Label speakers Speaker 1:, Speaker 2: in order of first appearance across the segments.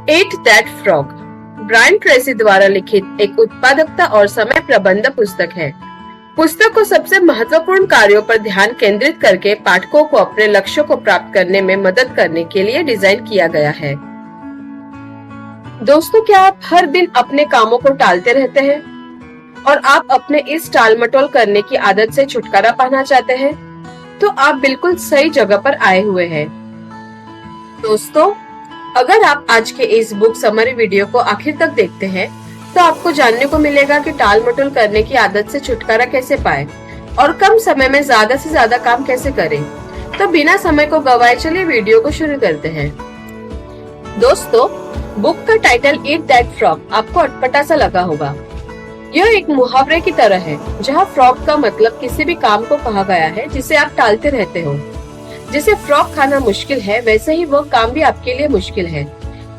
Speaker 1: Eat that frog Brian Tracy द्वारा लिखित एक उत्पादकता और समय प्रबंधन पुस्तक है। पुस्तक को सबसे महत्वपूर्ण कार्यों पर ध्यान केंद्रित करके पाठकों को अपने लक्ष्यों को प्राप्त करने में मदद करने के लिए डिजाइन किया गया है। दोस्तों, क्या आप हर दिन अपने कामों को टालते रहते हैं और आप अपने इस टाल मटोल करने की आदत से छुटकारा पाना चाहते हैं? तो आप बिल्कुल सही जगह पर आए हुए हैं। दोस्तों, अगर आप आज के इस बुक समरी वीडियो को आखिर तक देखते हैं तो आपको जानने को मिलेगा कि टाल मटोल करने की आदत से छुटकारा कैसे पाए और कम समय में ज्यादा से ज्यादा काम कैसे करें। तो बिना समय को गवाए चलिए वीडियो को शुरू करते हैं। दोस्तों, बुक का टाइटल ईट दैट फ्रॉग आपको अटपटा सा लगा होगा। यह एक मुहावरे की तरह है जहाँ फ्रॉग का मतलब किसी भी काम को कहा गया है जिसे आप टालते रहते हो। जिसे फ्रॉग खाना मुश्किल है, वैसे ही वो काम भी आपके लिए मुश्किल है।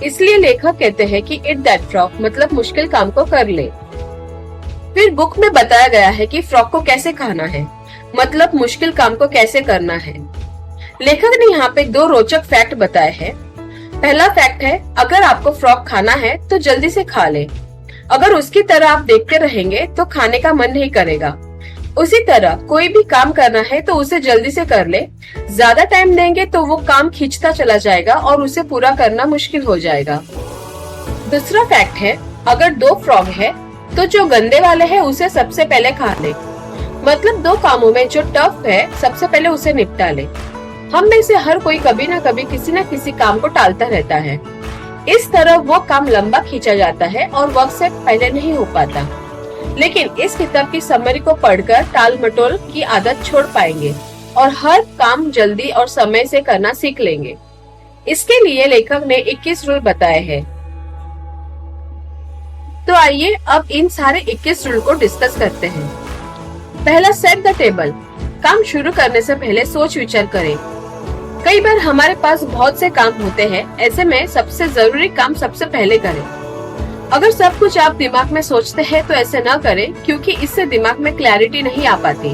Speaker 1: इसलिए लेखक कहते हैं कि ईट दैट फ्रॉग मतलब मुश्किल काम को कर ले। फिर बुक में बताया गया है कि फ्रॉग को कैसे खाना है, मतलब मुश्किल काम को कैसे करना है। लेखक ने यहाँ पे 2 रोचक फैक्ट बताए हैं। पहला फैक्ट है, अगर आपको फ्रॉग खाना है तो जल्दी से खा ले। अगर उसकी तरह आप देखते रहेंगे तो खाने का मन नहीं करेगा। उसी तरह कोई भी काम करना है तो उसे जल्दी से कर ले। ज्यादा टाइम देंगे तो वो काम खींचता चला जाएगा और उसे पूरा करना मुश्किल हो जाएगा। दूसरा फैक्ट है, अगर 2 फ्रॉग है तो जो गंदे वाले है उसे सबसे पहले खा ले। मतलब 2 कामों में जो टफ है सबसे पहले उसे निपटा ले। हम में से हर कोई कभी न कभी किसी न किसी काम को टालता रहता है। इस तरह वो काम लंबा खींचा जाता है और वक्त से पहले नहीं हो पाता। लेकिन इस किताब की समरी को पढ़कर टाल मटोल की आदत छोड़ पाएंगे और हर काम जल्दी और समय से करना सीख लेंगे। इसके लिए लेखक ने 21 रूल बताए हैं। तो आइए अब इन सारे 21 रूल को डिस्कस करते हैं। पहला, सेट द टेबल। काम शुरू करने से पहले सोच विचार करें। कई बार हमारे पास बहुत से काम होते हैं, ऐसे में सबसे जरूरी काम सबसे पहले करें। अगर सब कुछ आप दिमाग में सोचते हैं तो ऐसे न करें, क्योंकि इससे दिमाग में क्लैरिटी नहीं आ पाती।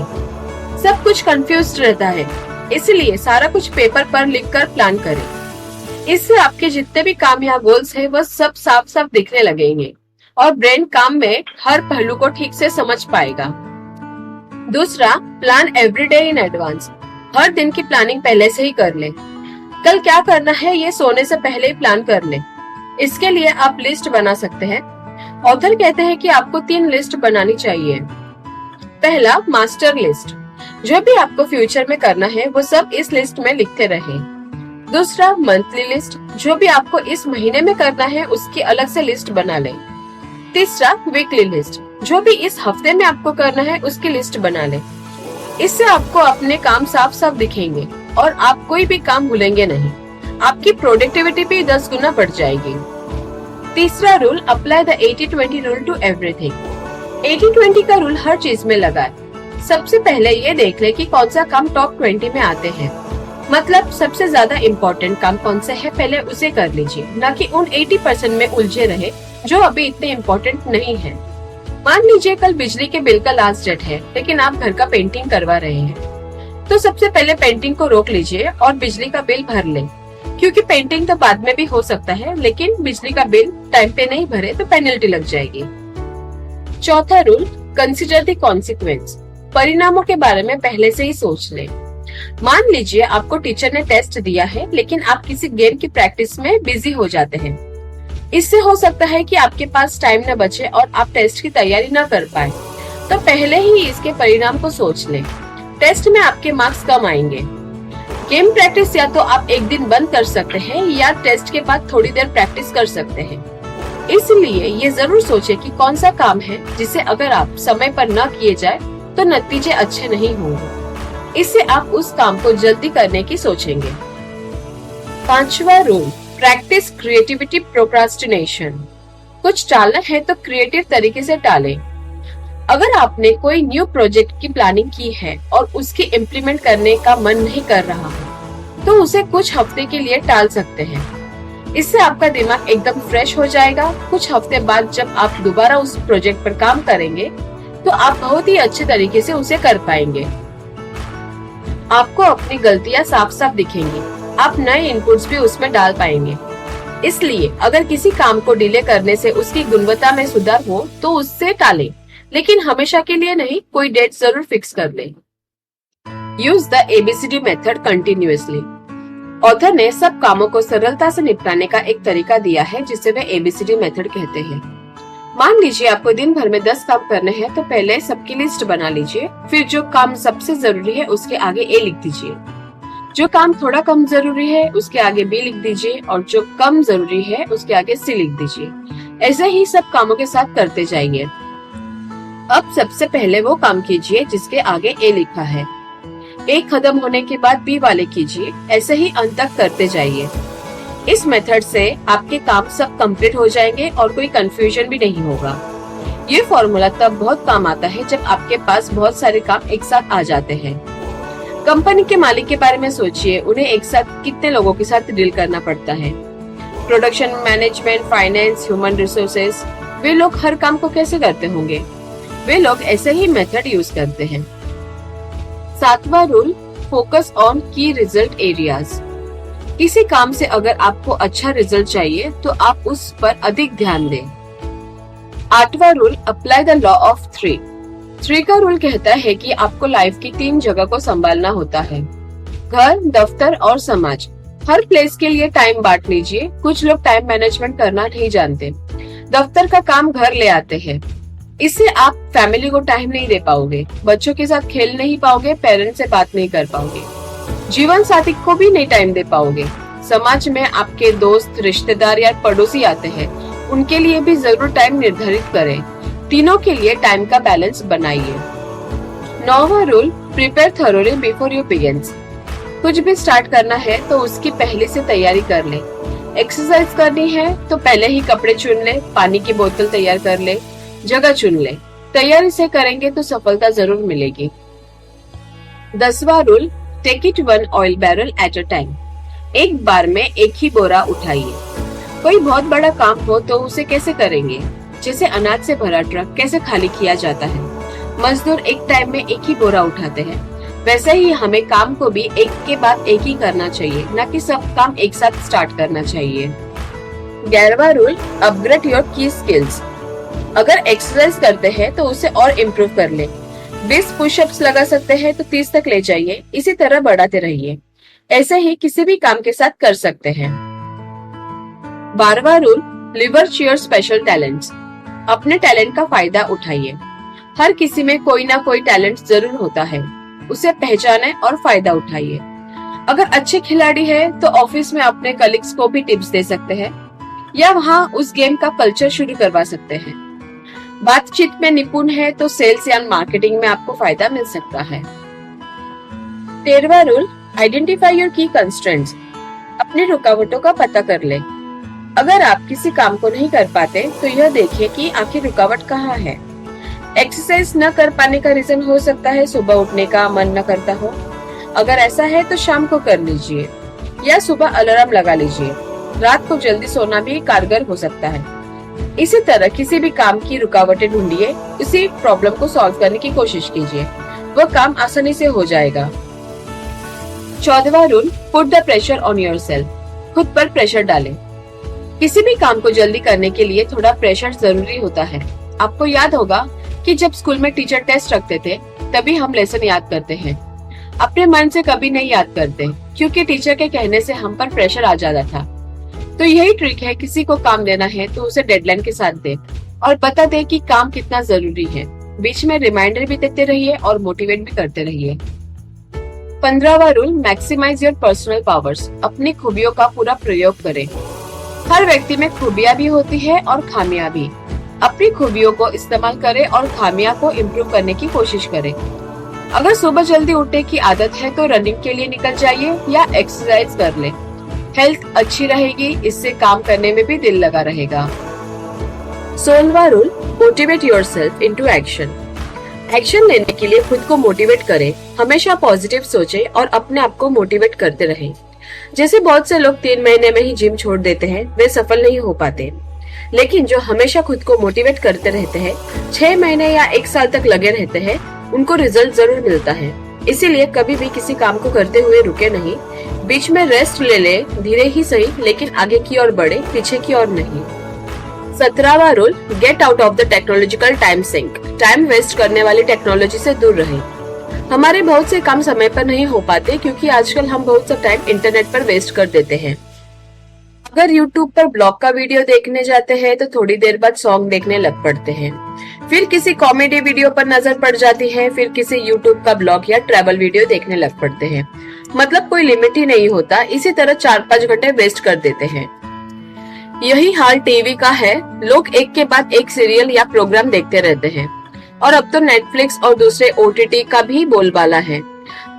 Speaker 1: सब कुछ कंफ्यूज्ड रहता है, इसलिए सारा कुछ पेपर पर लिखकर प्लान करें। इससे आपके जितने भी काम या गोल्स हैं वह सब साफ साफ दिखने लगेंगे और ब्रेन काम में हर पहलू को ठीक से समझ पाएगा। दूसरा, plan every day in advance. हर दिन की प्लानिंग पहले से ही कर ले। कल क्या करना है ये सोने से पहले ही प्लान कर ले। इसके लिए आप लिस्ट बना सकते हैं। ऑथर कहते हैं कि आपको 3 लिस्ट बनानी चाहिए। पहला, मास्टर लिस्ट। जो भी आपको फ्यूचर में करना है वो सब इस लिस्ट में लिखते रहें। दूसरा, मंथली लिस्ट। जो भी आपको इस महीने में करना है उसकी अलग से लिस्ट बना लें। तीसरा, वीकली लिस्ट। जो भी इस हफ्ते में आपको करना है उसकी लिस्ट बना लें। इससे आपको अपने काम साफ साफ दिखेंगे और आप कोई भी काम भूलेंगे नहीं। आपकी प्रोडक्टिविटी भी 10 गुना बढ़ जाएगी। तीसरा rule, apply the 80-20 rule to everything. 80-20 का रूल हर चीज में लगाए। सबसे पहले ये देख ले कि कौन सा काम टॉप 20 में आते हैं। मतलब सबसे ज्यादा इम्पोर्टेंट काम कौन सा है, पहले उसे कर लीजिए, न कि उन 80% में उलझे रहे जो अभी इतने इम्पोर्टेंट नहीं है। मान लीजिए कल बिजली के बिल का लास्ट डेट है, लेकिन आप घर का पेंटिंग करवा रहे हैं, तो सबसे पहले पेंटिंग को रोक लीजिए और बिजली का बिल भर लें। क्योंकि पेंटिंग तो बाद में भी हो सकता है, लेकिन बिजली का बिल टाइम पे नहीं भरे तो पेनल्टी लग जाएगी। चौथा रूल, कंसीडर द कॉन्सिक्वेंस। परिणामों के बारे में पहले से ही सोच लें। मान लीजिए आपको टीचर ने टेस्ट दिया है, लेकिन आप किसी गेम की प्रैक्टिस में बिजी हो जाते हैं। इससे हो सकता है कि आपके पास टाइम न बचे और आप टेस्ट की तैयारी न कर पाए। तो पहले ही इसके परिणाम को सोच लें। टेस्ट में आपके मार्क्स कम आएंगे। गेम प्रैक्टिस या तो आप एक दिन बंद कर सकते हैं या टेस्ट के बाद थोड़ी देर प्रैक्टिस कर सकते हैं। इसलिए ये जरूर सोचें कि कौन सा काम है जिसे अगर आप समय पर न किए जाए तो नतीजे अच्छे नहीं होंगे। इससे आप उस काम को जल्दी करने की सोचेंगे। 5वां रूल, प्रैक्टिस क्रिएटिविटी प्रोक्रास्टिनेशन। कुछ टालना है तो क्रिएटिव तरीके से टालें। अगर आपने कोई न्यू प्रोजेक्ट की प्लानिंग की है और उसकी इम्प्लीमेंट करने का मन नहीं कर रहा है तो उसे कुछ हफ्ते के लिए टाल सकते हैं। इससे आपका दिमाग एकदम फ्रेश हो जाएगा। कुछ हफ्ते बाद जब आप दोबारा उस प्रोजेक्ट पर काम करेंगे तो आप बहुत ही अच्छे तरीके से उसे कर पाएंगे। आपको अपनी गलतियां साफ साफ दिखेंगी। आप नए इनपुट्स भी उसमें डाल पाएंगे। इसलिए अगर किसी काम को डिले करने से उसकी गुणवत्ता में सुधार हो तो उससे टालें, लेकिन हमेशा के लिए नहीं, कोई डेट जरूर फिक्स कर लें। Use the ABCD method continuously. Author ने सब कामों को सरलता से निपटाने का एक तरीका दिया है जिसे वे एबीसीडी मेथड कहते हैं। मान लीजिए आपको दिन भर में 10 काम करने हैं, तो पहले सबकी लिस्ट बना लीजिए, फिर जो काम सबसे जरूरी है उसके आगे ए लिख दीजिए, जो काम थोड़ा कम जरूरी है उसके आगे बी लिख दीजिए और जो कम जरूरी है उसके आगे सी लिख दीजिए। ऐसे ही सब कामों के साथ करते जाइए। अब सबसे पहले वो काम कीजिए जिसके आगे ए लिखा है, ए खत्म होने के बाद बी वाले कीजिए, ऐसे ही अंत तक करते जाइए। इस मेथड से आपके काम सब कंप्लीट हो जाएंगे और कोई कंफ्यूजन भी नहीं होगा। ये फॉर्मूला तब बहुत काम आता है जब आपके पास बहुत सारे काम एक साथ आ जाते हैं। कंपनी के मालिक के बारे में सोचिए, उन्हें एक साथ कितने लोगों के साथ डील करना पड़ता है। Production management, finance, human resources, वे लोग हर काम को कैसे करते होंगे? वे लोग ऐसे ही मेथड यूज करते हैं। 7वां रूल, फोकस ऑन की रिजल्ट एरियाज। किसी काम से अगर आपको अच्छा रिजल्ट चाहिए तो आप उस पर अधिक ध्यान दें। 8वां rule, apply the law of 3। 3 का रूल कहता है कि आपको लाइफ की 3 जगह को संभालना होता है, घर, दफ्तर और समाज। हर प्लेस के लिए टाइम बांट लीजिए। कुछ लोग टाइम मैनेजमेंट करना नहीं जानते, दफ्तर का काम घर ले आते हैं, इससे आप फैमिली को टाइम नहीं दे पाओगे, बच्चों के साथ खेल नहीं पाओगे, पेरेंट्स से बात नहीं कर पाओगे, जीवन साथी को भी नहीं टाइम दे पाओगे। समाज में आपके दोस्त, रिश्तेदार या पड़ोसी आते हैं, उनके लिए भी जरूर टाइम निर्धारित करें। तीनों के लिए टाइम का बैलेंस बनाइए। 9वां rule, prepare thoroughly before you begins. कुछ भी स्टार्ट करना है तो उसकी पहले से तैयारी कर ले। एक्सरसाइज करनी है तो पहले ही कपड़े चुन ले, पानी की बोतल तैयार कर ले, जगह चुन ले। तैयारी से करेंगे तो सफलता जरूर मिलेगी। 10वां rule, take it 1 oil barrel at a time. एक बार में एक ही बोरा उठाइए। कोई बहुत बड़ा काम हो तो उसे कैसे करेंगे? जैसे अनाज से भरा ट्रक कैसे खाली किया जाता है, मजदूर एक टाइम में एक ही बोरा उठाते हैं, वैसे ही हमें काम को भी एक के बाद एक ही करना चाहिए, न कि सब काम एक साथ स्टार्ट करना चाहिए। 11वां रूल, अपग्रेड योर की स्किल्स। अगर एक्सरसाइज करते हैं तो उसे और इम्प्रूव कर ले। 20 पुशअप्स लगा सकते हैं तो 30 तक ले जाइए, इसी तरह बढ़ाते रहिए। ऐसे ही किसी भी काम के साथ कर सकते हैं। 12वां rule, levers your special talents. अपने टैलेंट का फायदा उठाइए। हर किसी में कोई ना कोई टैलेंट जरूर होता है, उसे पहचाने और फायदा उठाइए। अगर अच्छे खिलाड़ी है तो ऑफिस में अपने कलीग्स को भी टिप्स दे सकते हैं या वहाँ उस गेम का कल्चर शुरू करवा सकते हैं। बातचीत में निपुण है तो सेल्स या मार्केटिंग में आपको फायदा मिल सकता है। 13वां रूल, आइडेंटिफाई योर की कंस्ट्रेंट्स। अपनी रुकावटों का पता कर ले। अगर आप किसी काम को नहीं कर पाते तो यह देखिए कि आखिर रुकावट कहाँ है। एक्सरसाइज न कर पाने का रीजन हो सकता है सुबह उठने का मन न करता हो। अगर ऐसा है तो शाम को कर लीजिए या सुबह अलार्म लगा लीजिए। रात को जल्दी सोना भी कारगर हो सकता है। इसी तरह किसी भी काम की रुकावटें ढूंढिए, उसी प्रॉब्लम को सॉल्व करने की कोशिश कीजिए, वह काम आसानी से हो जाएगा। 14वां rule, put the pressure on yourself. खुद पर प्रेशर डालें। किसी भी काम को जल्दी करने के लिए थोड़ा प्रेशर जरूरी होता है। आपको याद होगा कि जब स्कूल में टीचर टेस्ट रखते थे तभी हम लेसन याद करते हैं, अपने मन से कभी नहीं याद करते क्योंकि टीचर के कहने से हम पर प्रेशर आ जाता था। तो यही ट्रिक है, किसी को काम देना है तो उसे डेडलाइन के साथ दे और बता दे कि काम कितना जरूरी है। बीच में रिमाइंडर भी देते रहिए और मोटिवेट भी करते रहिए। 15वां rule, maximise your personal powers. अपनी खूबियों का पूरा प्रयोग करें। हर व्यक्ति में खूबियां भी होती है और खामियां भी। अपनी खूबियों को इस्तेमाल करें और खामियां को इम्प्रूव करने की कोशिश करें। अगर सुबह जल्दी उठने की आदत है तो रनिंग के लिए निकल जाइए या एक्सरसाइज कर लें। हेल्थ अच्छी रहेगी, इससे काम करने में भी दिल लगा रहेगा। 16वां rule, motivate yourself into action. Action लेने के लिए खुद को मोटिवेट करें। हमेशा पॉजिटिव सोचें और अपने आप को मोटिवेट करते रहें। जैसे बहुत से लोग 3 महीने में ही जिम छोड़ देते हैं, वे सफल नहीं हो पाते, लेकिन जो हमेशा खुद को मोटिवेट करते रहते हैं, 6 महीने या 1 साल तक लगे रहते हैं, उनको रिजल्ट जरूर मिलता है। इसीलिए कभी भी किसी काम को करते हुए रुके नहीं, बीच में रेस्ट ले ले, धीरे ही सही, लेकिन आगे की ओर बढ़े, पीछे की ओर नहीं। 17वां rule, get out of the technological time sink. Time waste करने वाली टेक्नोलॉजी से दूर रहे। हमारे बहुत से काम समय पर नहीं हो पाते क्योंकि आजकल हम बहुत सा टाइम इंटरनेट पर वेस्ट कर देते हैं। अगर YouTube पर ब्लॉग का वीडियो देखने जाते हैं तो थोड़ी देर बाद सॉन्ग देखने लग पड़ते हैं, फिर किसी कॉमेडी वीडियो पर नजर पड़ जाती है, फिर किसी YouTube का ब्लॉग या ट्रैवल वीडियो देखने लग पड़ते हैं। मतलब कोई लिमिट ही नहीं होता। इसी तरह 4-5 घंटे वेस्ट कर देते हैं। यही हाल टीवी का है। लोग एक के बाद एक सीरियल या प्रोग्राम देखते रहते हैं और अब तो नेटफ्लिक्स और दूसरे OTT का भी बोलबाला है।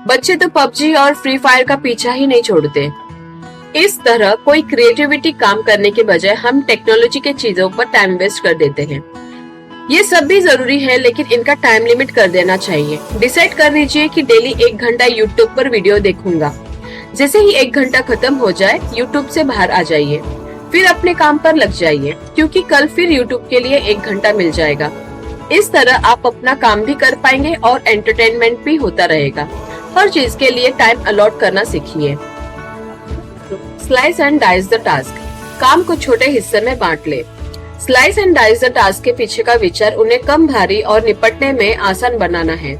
Speaker 1: बच्चे तो PUBG और फ्री फायर का पीछा ही नहीं छोड़ते। इस तरह कोई क्रिएटिविटी काम करने के बजाय हम टेक्नोलॉजी के चीजों पर टाइम वेस्ट कर देते हैं। ये सब भी जरूरी है, लेकिन इनका टाइम लिमिट कर देना चाहिए। डिसाइड कर लीजिए कि डेली 1 घंटा YouTube पर वीडियो देखूंगा। जैसे ही 1 घंटा खत्म हो जाए, YouTube से बाहर आ जाइए, फिर अपने काम पर लग जाइए, क्योंकि कल फिर YouTube के लिए 1 घंटा मिल जाएगा। इस तरह आप अपना काम भी कर पाएंगे और एंटरटेनमेंट भी होता रहेगा। हर चीज के लिए टाइम अलॉट करना सीखिए। Slice and dice the task. काम को छोटे हिस्से में बांट ले। Slice and dice the task के पीछे का विचार उन्हें कम भारी और निपटने में आसान बनाना है।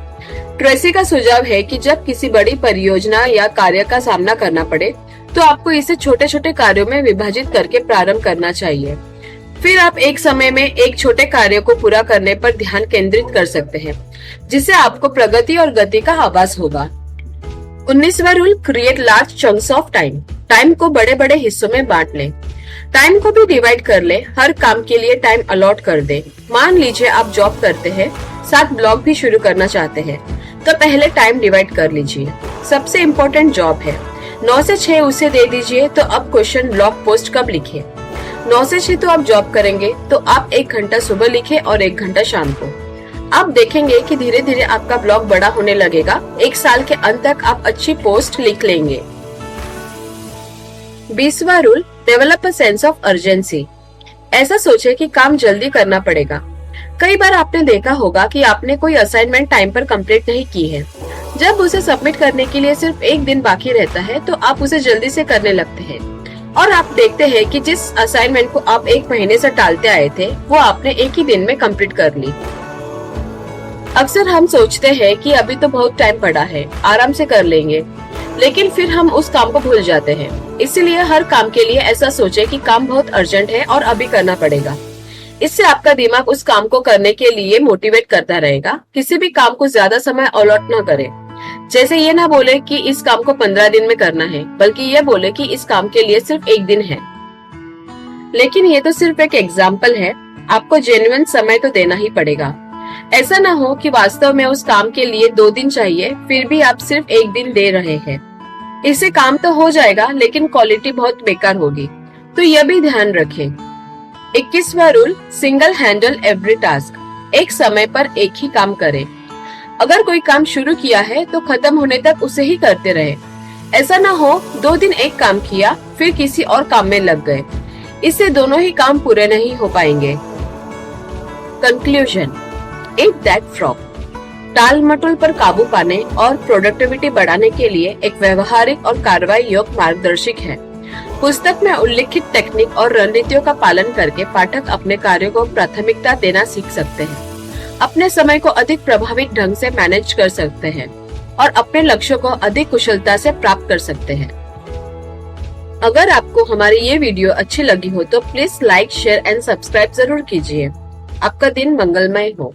Speaker 1: ट्रेसी का सुझाव है कि जब किसी बड़ी परियोजना या कार्य का सामना करना पड़े तो आपको इसे छोटे छोटे कार्यों में विभाजित करके प्रारंभ करना चाहिए। फिर आप एक समय में एक छोटे कार्य को पूरा करने पर ध्यान केंद्रित कर सकते हैं, जिससे आपको प्रगति और गति का आभास होगा। 19वां rule, create large chunks of time. Time को बड़े बड़े हिस्सों में बांट ले। टाइम को भी डिवाइड कर ले। हर काम के लिए टाइम अलॉट कर दे। मान लीजिए आप जॉब करते हैं, साथ ब्लॉग भी शुरू करना चाहते हैं, तो पहले टाइम डिवाइड कर लीजिए। सबसे इम्पोर्टेंट जॉब है, 9 से 6 उसे दे दीजिए। तो अब क्वेश्चन ब्लॉग पोस्ट कब लिखे? 9 से 6 तो आप जॉब करेंगे, तो आप 1 घंटा सुबह लिखे और 1 घंटा शाम को। आप देखेंगे कि धीरे धीरे आपका ब्लॉग बड़ा होने लगेगा। 1 साल के अंत तक आप अच्छी पोस्ट लिख लेंगे। 20वां rule, develop a sense of urgency. ऐसा सोचे कि काम जल्दी करना पड़ेगा। कई बार आपने देखा होगा कि आपने कोई असाइनमेंट टाइम पर कंप्लीट नहीं की है। जब उसे सबमिट करने के लिए सिर्फ 1 दिन बाकी रहता है तो आप उसे जल्दी से करने लगते हैं और आप देखते हैं कि जिस असाइनमेंट को आप 1 महीने से टालते आए थे वो आपने 1 ही दिन में कंप्लीट कर ली। अक्सर हम सोचते हैं कि अभी तो बहुत टाइम पड़ा है, आराम से कर लेंगे, लेकिन फिर हम उस काम को भूल जाते हैं। इसलिए हर काम के लिए ऐसा सोचे कि काम बहुत अर्जेंट है और अभी करना पड़ेगा। इससे आपका दिमाग उस काम को करने के लिए मोटिवेट करता रहेगा। किसी भी काम को ज्यादा समय अलॉट न करें। जैसे ये ना बोले कि इस काम को 15 दिन में करना है, बल्कि ये बोले कि इस काम के लिए सिर्फ 1 दिन है। लेकिन ये तो सिर्फ एक एग्जाम्पल है। आपको जेन्युइन समय तो देना ही पड़ेगा। ऐसा ना हो कि वास्तव में उस काम के लिए 2 दिन चाहिए, फिर भी आप सिर्फ 1 दिन दे रहे हैं। इससे काम तो हो जाएगा, लेकिन क्वालिटी बहुत बेकार होगी। तो यह भी ध्यान रखें। 21वां rule, single handle every task. एक समय पर एक ही काम करें। अगर कोई काम शुरू किया है तो खत्म होने तक उसे ही करते रहे। ऐसा ना हो 2 दिन एक काम किया, फिर किसी और काम में लग गए। इससे दोनों ही काम पूरे नहीं हो पाएंगे। Conclusion, eat that frog. टाल मटोल पर काबू पाने और प्रोडक्टिविटी बढ़ाने के लिए एक व्यवहारिक और कार्रवाई योग्य मार्गदर्शक है। पुस्तक में उल्लिखित टेक्निक और रणनीतियों का पालन करके पाठक अपने कार्यों को प्राथमिकता देना सीख सकते हैं, अपने समय को अधिक प्रभावी ढंग से मैनेज कर सकते हैं और अपने लक्ष्यों को अधिक कुशलता से प्राप्त कर सकते हैं। अगर आपको हमारी ये वीडियो अच्छी लगी हो तो please like, share and subscribe जरूर कीजिए। आपका दिन मंगलमय हो।